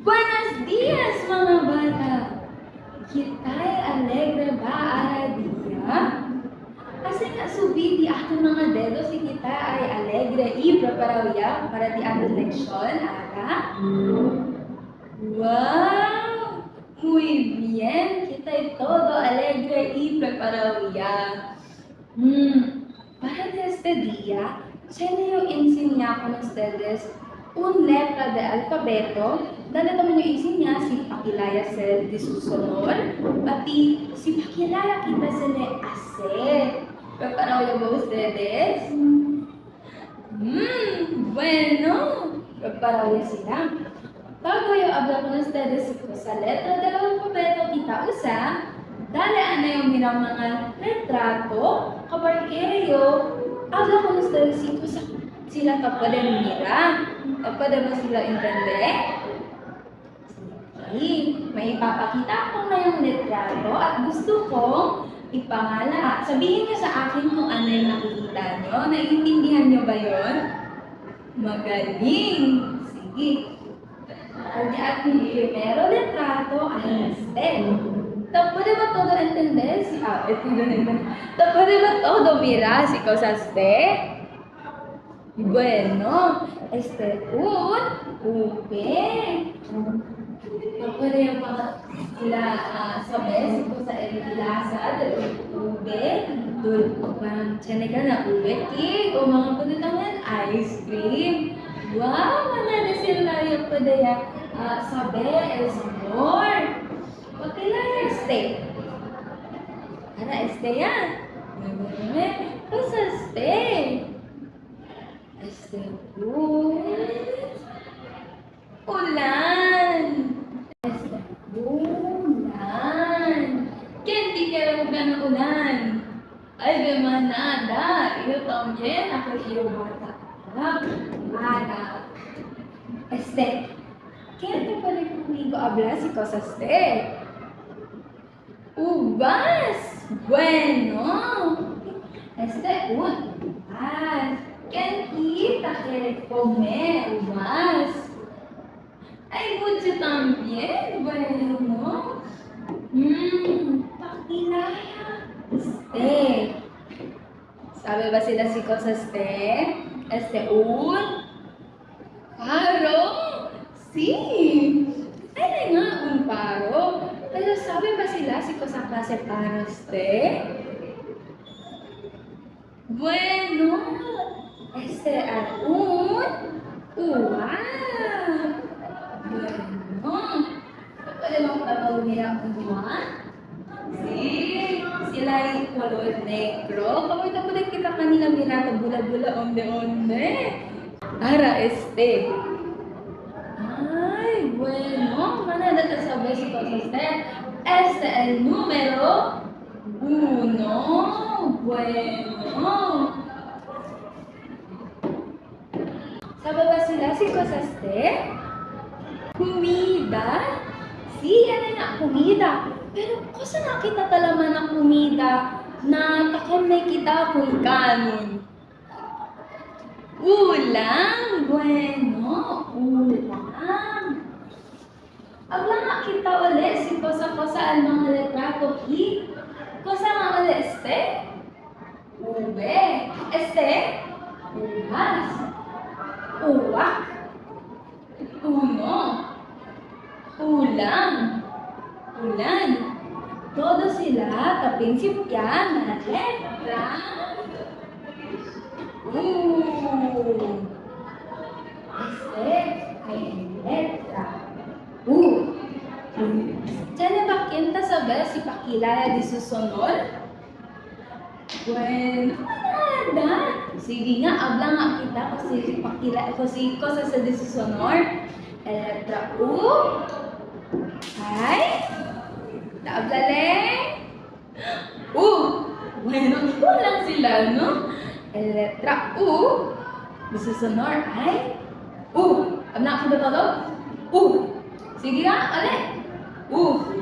Buenos dias, mga bata! Kita'y alegre ba ara dia? Kasi nga subid di ato mga dedo si kita ay alegre y prepararia para di ato leksyon, ara? Wow! Muy bien! Kita'y todo alegre y prepararia. Para de este día, quiero enseñar con ustedes un letra de alfabeto, donde naman yung enseñar si pakilaya sa de su sonor, pati si pakilaya kita sa ne ase. ¿Preparados ba ustedes? Bueno, preparados sila. Bago yo hablar con ustedes sa letra del alfabeto kita usa, dale ano yung mga retrato, kapag habla con ustedes sila kapag mira. Kapag mo sila intende? Sige, may ipapakita ko ngayong retrato at gusto kong sabihin niyo sa akin kung ano yung nakikita niyo. Naiintindihan niyo ba yon? Magaling! Sige. Al ating primero retrato ay este. ¿Puede ba todo entender? ¿Puede ba todo mirar si cosas de? Bueno, un V. Puede yung mga sila sabi si sa elasa del V. Parang tiyan ka na ube cake o mga punutangan ice cream. Wow, mana na sila yung padaya sabi el sabor. Pakilala este. Para este yan. Cosa este. Este ulan. Este ulan. ¿Quién dijeron que no ulan? Ay, de manada. Yo también, ako iyo bata. Para. ¿Quién te puede conmigo hablar si cosas de? Uvas. Bueno. Uvas. ¿Quién kita quiere comer uvas? Ay, mucho también. Bueno. Pakilaya. ¿Sabe ba sila si cosas de? Un paro. Sí. Ay, nga, un paro. Pero sabe ba sila si cosa klase paro Bueno, ay un uwa. Bueno, pwede mo papawin ang uwa? Sí, sila ay color negro. Kapag napulit kita kanila minata bula-bula onde-onde. Ara, Ay, bueno, manada ka sabi si Costa. El número 1. Bueno. Sabi ba sila si Costa? Comida? Si, ano nga, comida. Pero kung saan nakita talaman ng comida na takamay kita kung kanon? Ulam! Bueno, ulam. Abla nga kita ulit si kosa-kosa ang mga letrato ki. Kosa nga ulit ube. Ulas. Uwak. Uno. Ulam. Ulan. Todo sila kaprinsipya na letra. Ay letra. Diyan ba kinta sabi si pakilala di susunod? Bueno, nada. Sige nga, abla nga kita kasi cosa sa di susunod. Letra U. Ay, naablale. Bueno, ikaw lang sila, no? Letra U. Susunod ay Abla ka ba todo? Sige nga, ulit.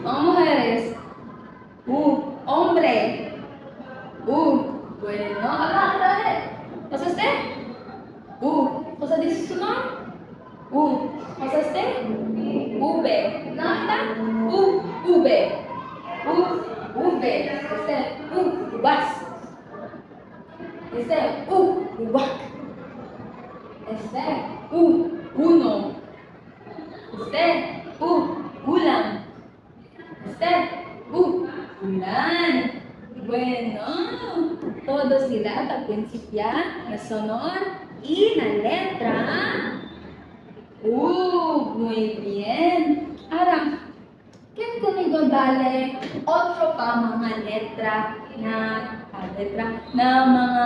Mga mujeres. Hombre. Bueno, abla ka ulit. Pasaste? Cosa di susunod? Pasaste? ube. Nakita? Ube. Ube. Este, ubas. Este, ubak. Este, uno. Este, ulam. Este, ulan. Bueno, todos sila tag-prinsipya na sonor y na letra muy bien. Ahora, ¿quién conmigo dale otro pa mga letra na mga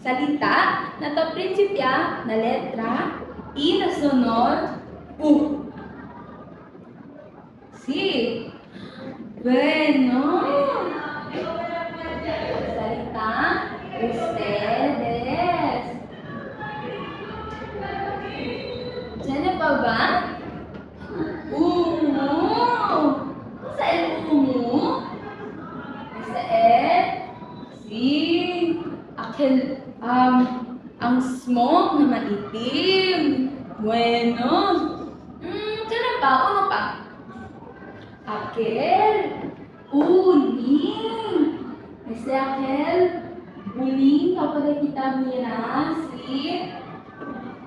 salita na tag-prinsipya na letra y na sonor u? Sí. Bueno. Salita, ustedes. Diyan pa ba? Umu. Sa umu? Sa si ang smoke na maitim. Bueno. Diyan pa, uno pa. Aquel uling. Ese aquel uling kapag kita mira si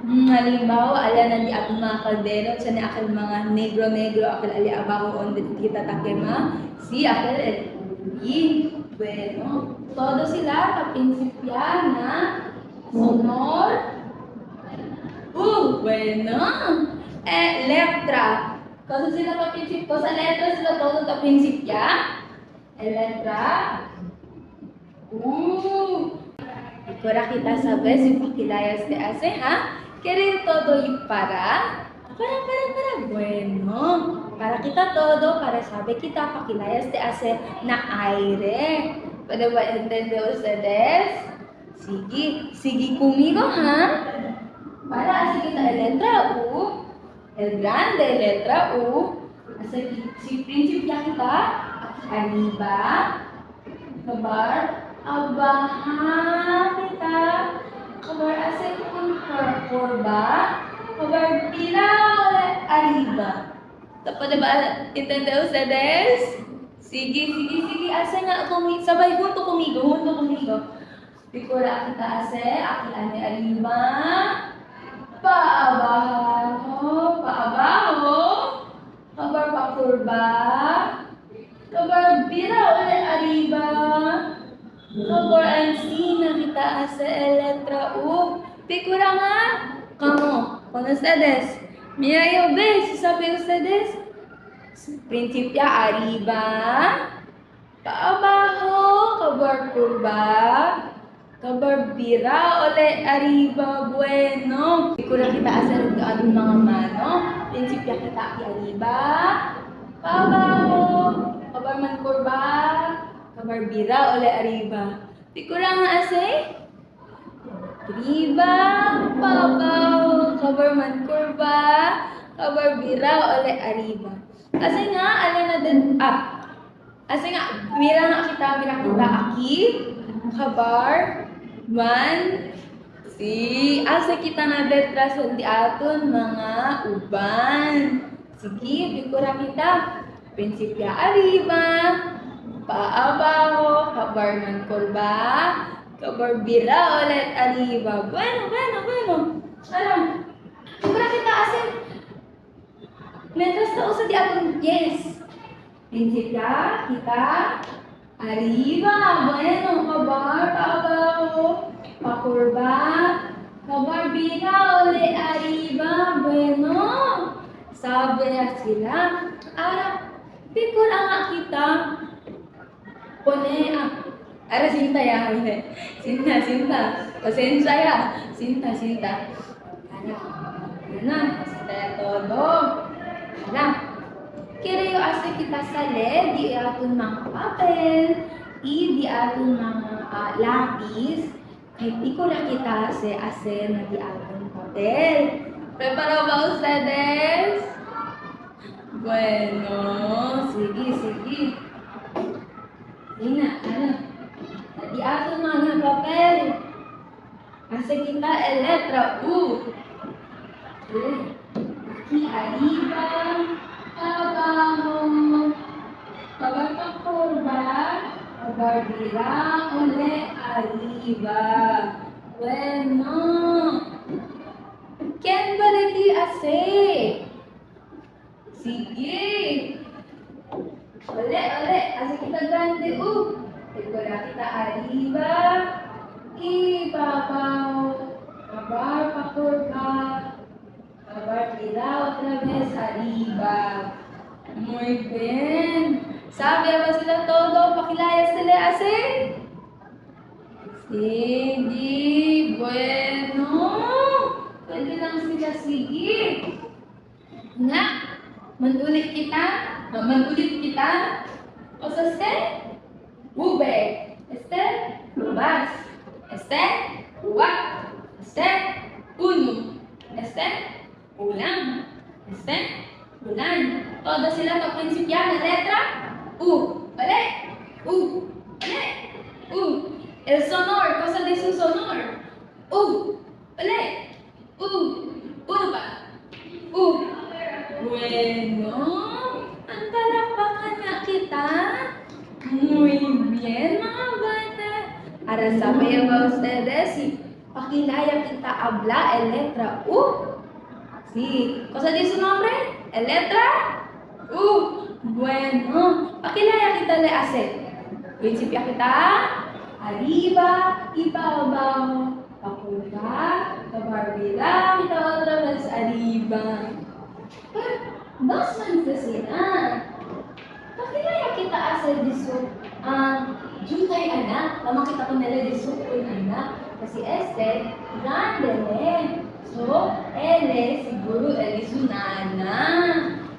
halimbawa ala na di akong mga kaldero siya ni akil mga negro akil ali abaho on kita takema si akil el uling. Bueno, todo sila kaprinsipya na sonor bueno. Letra. Kasi sila kaprinsipyo, sa letra sila todo kaprinsipya. Letra Ikora kita sabes yung pakilayas de ase, ha? Querer todo y para. Bueno. Para kita todo, para sabe kita pakilayas de ase na aire. ¿Puede ba entender ustedes? Sige conmigo, ha? Para así kita el letra U. El grande, letra U. Si prinsipya kita, arriba, kabar, abahan kita, kabar asal kurba, kabar pila oleh arriba. Dapat ba entender ustedes? Sige, asal nga sabay junto conmigo. Pikura kita asal, aquí ane arriba. Paabaho, kabar pakurba, kabar bira ulit arriba, kabar ansina kita asa letra U. Pikura nga, kamo, con ustedes. Mira yo ves, sabi ustedes, prinsipya arriba, paabaho, kabar kurba, kabar bira ole arriba. Bueno. Pikura kita asal doon mga mano. Prinsipya kita arriba. Pabaho. Kabar man kurba. Kabar bira ole arriba. Pikura nga asal. Arriba. Pabaho. Kabar man kurba. Kabar bira ole arriba. Kasi nga, ala na din, kasi nga, mira kita aki. Kabar man asa kita na letra sa di aton mga uban. Sige, pikura kita. Prinsipya arriba, paabaho, kabar man kurba, kabar bira ulit arriba. Bueno. Alam, pikura kita asin. Letras na usa di aton, yes. Prinsipya kita arriba, bueno, kabar, paabaho, pakurba, kabar bira uli arriba, bueno. Sabi na sila, pikul nga kita, pone, sinta ya, sinta, pasensya ya, sinta. Sinta todo. Kirayo asa kita sale, di aton mga papel, di aton mga lapis, kay piko na kita ase na di aton papel. Prepara ba ustedes? Bueno, sige. Ina, di aton mga papel, ase kita letra U. Aquí arriba. Kabarbila, ole, arriba. Bueno. Ken balaki ase. Sige. Ole, ole. Asa kita grande, Ikola kita arriba. Ibabaw. Kabar pakurba. Kabarbila, otra vez arriba. Muy bien. Sabi ba sila todo? Pakilaya sila ase? Sige. Bueno. Pwede lang sila sige. Nga. Manulit kita. Manulit kita. O sa este? Ube. Este? Ubas. Este? Uwak. Este? Uno. Este? Ulang. Este? Ulan. Todo sila to prinsipya na letra U. Bale. U. Bale. U. El sonor. Cosa dice un sonor? U. Bale. U. Uba. U. Bueno. Ang palakpakan na kita. Muy bien, mga bata. Ahora saben ba ustedes si pakilaya kita habla el letra U? Sí. Cosa dice su nombre? El letra U. Bueno. Pakilaya kita le hace. Prinsipya kita. Arriba, ibabaw. Pakurba, kabarbila, kita otra vez arriba. Dos manfasina. Pakilaya kita hace diso. Jutay anak. Lama kita ko nila diso anak. Kasi este, grande le. So, ele siguro ele sunana.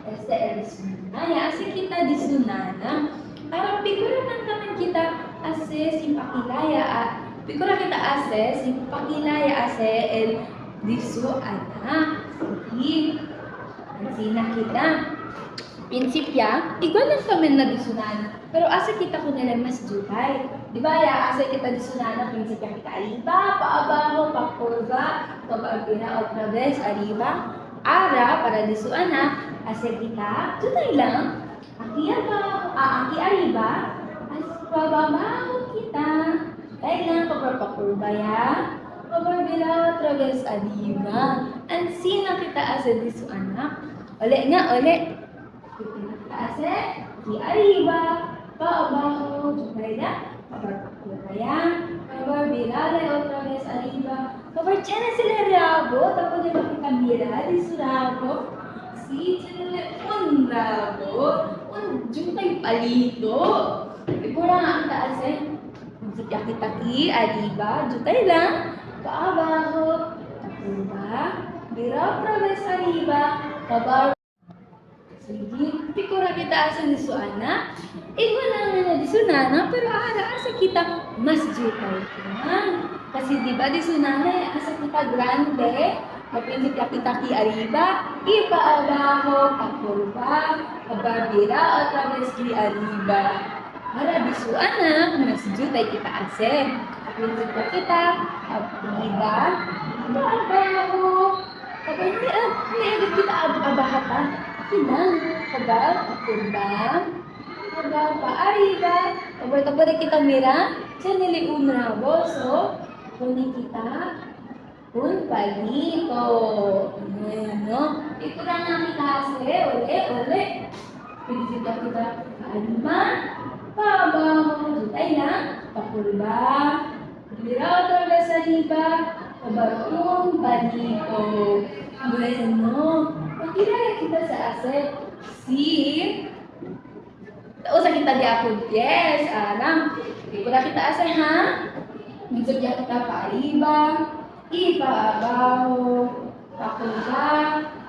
Este ele sunana. Asi kita di sunana. Para pigura man naman kita ase simpakilaya. Pigura kita ase simpakilaya ase el diso ana. Sige. Sina kita. Prinsipya, igual lang kami na disunana. Pero asa kita ko nila mas jutay. Di ba ya, asa kita disunana, prinsipya kita arriba, paabaho, pakurba, kabarbila, otra vez, arriba. Ara, para disuana, asa kita, jutay lang. Aki arriba, as pababaho kita. Jutay lang, pakurba ya. Kabarbila, otra vez, arriba. Ansina kita asa disuana. Ole nga, ole. Ase, di arriba, paabajo, jutaya, kabarbila, kabarbila, otra vez arriba, kabarchana sila rabo, tapos di makikambira, di surabo, si sila un rabo, un jutay palito, ipura nga ang taas yaki-taki, arriba, jutay lang, paabajo, tapuba, bira, otra vez arriba, kabar. Sige, pikura kita asa disuana. Wala nga na disunana, pero ara asa kita mas jutay ka. Kasi di ba disunana asa kita grande, mapinsip kita ki arriba, ipaabaho, pakurba, kabarbira, otra vez ki arriba. Ara disuana, mas jutay kita ase. Mapinsip kita, arriba, ipaabaho, hindi kita abahatan. Kinang, kabar, pakurba, kabar, paariba, kabar kita mira, chanili unrabo, so, kunin kita, un palito. Bueno, ikura nga kita ase, ole. Pinisita kita, paariba, pabaho, jutay lang, pakurba, mira otra vez arriba, kabar, un palito. Bueno, pakilaya kita sa ase. Si Tausa kita di ako. Yes, alam. Hindi ko na kita ase, ha? Minsan kita paariba, ipaabaho, pakurba,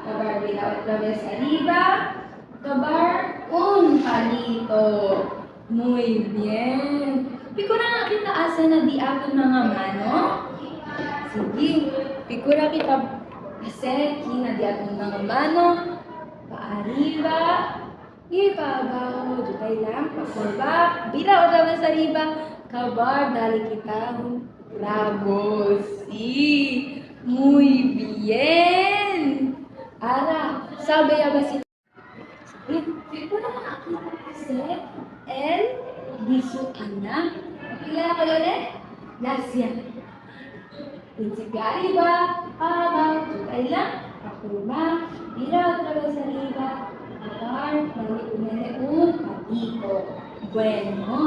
kabarbila, otra vez arriba, kabar, un palito. Muy bien. Pikura nga kita ase na di ako mga mano. Sige, pikura kita ase, kina di atong mga mano, paariba, ibabaw, jutay lang, pakurba, bila otra vez arriba, kabar, dali kita, bravo, sí, muy bien. Ara, sabi ya ba si Ito na kita ase, el lisuan na. Kilala ko ulit? Lasya. Principal ba? Habang tutay lang. Ako ba? Bira otra vez arriba. Agar, balik uneun, patiko. Bueno.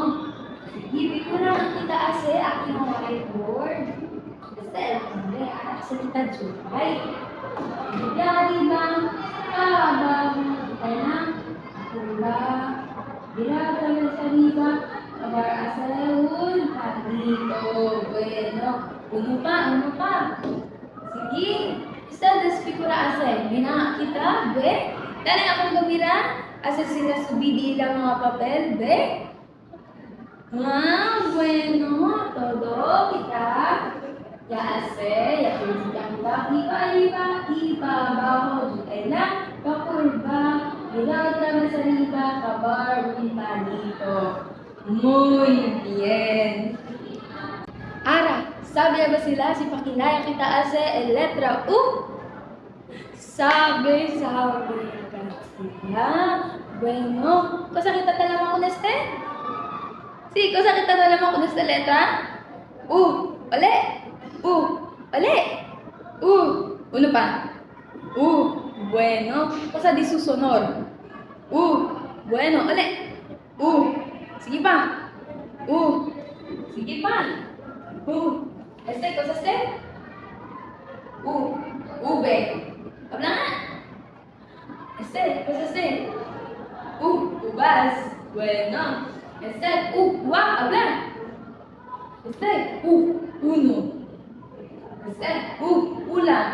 Sige, ko na kita ase aking mga whiteboard. Basta, hindi, asa kita jupay. Bira, diba? Habang tutay lang. Ako ba? Bira otra vez arriba. Agar, asa leun, patiko. Bueno. Uno pa. Sige. Basta, despi ko na asa. Bina kita, be? Dahil akong gumira, asa sila subidi lang mga papel, be? Bueno, todo kita. Ya ase, ya pinsidang ba, iba, baho, jutay lang, pakurba, ilaw trama sa riba, kabar, dito. Muy bien. Ara, sabi ba sila si Pakilaya kita ase el letra U? Sabi ka sila. Bueno, cosa kita talaman con este? Sí, cosa kita talaman con esta letra? U, ole. Uno pa. Bueno, cosa di su sonor? Bueno, ole. Sige pa. Sige pa. Cosa este? V. Habla nga. Cosa este? Uvas. Bueno. Wa, habla. Uno. Ulan.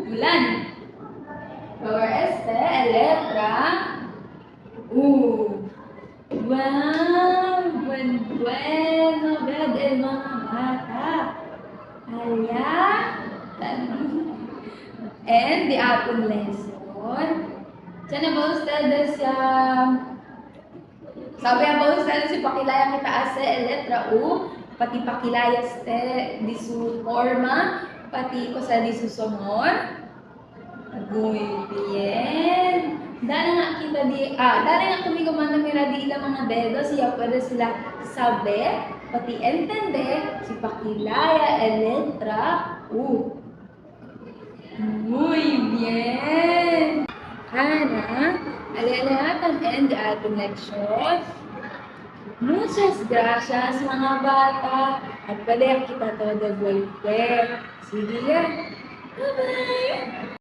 Ulan. Ahora letra U. Wow! Bueno, God, el mga bata. Hala. And the ating lesson. Diyan na ba ustedes sabi ba ustedes si Pakilaya kita ase el letra U, pati Pakilaya di su forma, pati cosa di su sonor. Muy bien. Dahil nga kami gumana mira di ilang mga dedos, siya pwede sila saber, pati entender, si Pakilaya el letra U. Muy bien. Ana, alihatan end the ating leksyon. Muchas gracias mga bata. At pwede kita todo vuelve. Sige. Bye-bye.